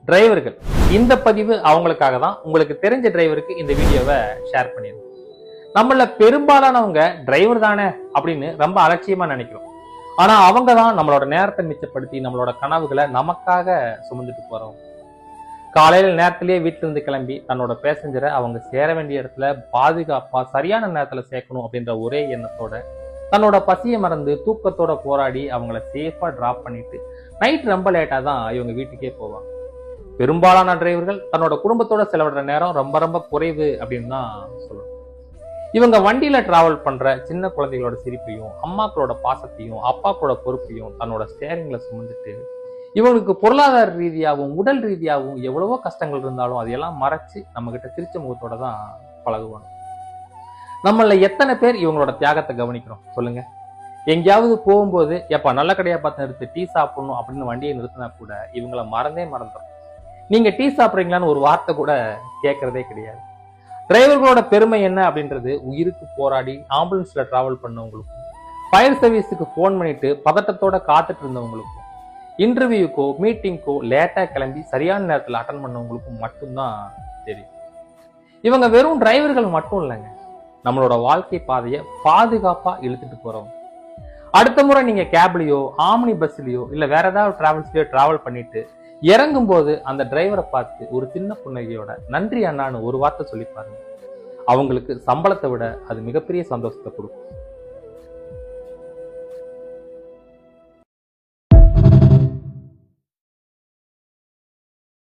டிரைவர்கள் இந்த பதிவு அவங்களுக்காக தான். உங்களுக்கு தெரிஞ்ச டிரைவருக்கு இந்த வீடியோவை ஷேர் பண்ணிருங்க. நம்மள பெரும்பாலானவங்க டிரைவர் தானே அப்படின்னு ரொம்ப அலட்சியமா நினைக்கிறோம். ஆனா அவங்க தான் நம்மளோட நேரத்தை மிச்சப்படுத்தி நம்மளோட கனவுகளை நமக்காக சுமந்துட்டு போறோம். காலையில நேரத்திலேயே வீட்டுல இருந்து கிளம்பி தன்னோட பேசஞ்சரை அவங்க சேர வேண்டிய இடத்துல பாதுகாப்பா சரியான நேரத்துல சேர்க்கணும் அப்படின்ற ஒரே எண்ணத்தோட தன்னோட பசியை மறந்து தூக்கத்தோட போராடி அவங்கள சேஃபா டிராப் பண்ணிட்டு நைட் ரொம்ப லேட்டா தான் இவங்க வீட்டுக்கே போவாங்க. பெரும்பாலான டிரைவர்கள் தன்னோட குடும்பத்தோட செலவிடுற நேரம் ரொம்ப ரொம்ப குறைவு அப்படின்னு தான் சொல்லணும். இவங்க வண்டியில டிராவல் பண்ற சின்ன குழந்தைகளோட சிரிப்பையும் அம்மாக்களோட பாசத்தையும் அப்பாக்களோட பொறுப்பையும் தன்னோட ஸ்டேரிங்ல சுமந்துட்டு இவங்களுக்கு பொருளாதார ரீதியாகவும் உடல் ரீதியாகவும் எவ்வளவோ கஷ்டங்கள் இருந்தாலும் அதையெல்லாம் மறைச்சு நம்ம கிட்ட சிரிச்ச முகத்தோட தான் பழகுவாங்க. நம்மள எத்தனை பேர் இவங்களோட தியாகத்தை கவனிக்கிறோம் சொல்லுங்க? எங்கேயாவது போகும்போது எப்ப நல்ல கடையா பார்த்து நிறுத்து டீ சாப்பிடணும் அப்படின்னு வண்டியை நிறுத்தினா கூட இவங்களை மறந்துடும். நீங்க டீ சாப்பிட்றீங்களான்னு ஒரு வார்த்தை கூட கேட்கறதே கிடையாது. டிரைவர்களோட பெருமை என்ன அப்படின்றது உயிருக்கு போராடி ஆம்புலன்ஸ்ல டிராவல் பண்ணவங்களுக்கும் ஃபயர் சர்வீஸுக்கு போன் பண்ணிட்டு பதட்டத்தோட காத்துட்டு இருந்தவங்களுக்கும் இன்டர்வியூக்கோ மீட்டிங்க்கோ லேட்டா கிளம்பி சரியான நேரத்தில் அட்டன் பண்ணவங்களுக்கும் மட்டும்தான் தெரியும். இவங்க வெறும் டிரைவர்கள் மட்டும் இல்லைங்க, நம்மளோட வாழ்க்கை பாதையை பாதுகாப்பா இழுத்துட்டு போறவங்க. அடுத்த முறை நீங்க கேப்லயோ ஆம்னி பஸ்லயோ இல்ல வேற ஏதாவது டிராவல்ஸ்லயோ டிராவல் பண்ணிட்டு இறங்கும் போது அந்த டிரைவரை பார்த்து ஒரு சின்ன புன்னகையோட நன்றி அண்ணான்னு ஒரு வார்த்தை சொல்லி பாருங்க. அவங்களுக்கு சம்பளத்தை விட அது மிகப்பெரிய சந்தோஷத்தை கொடுக்கும்.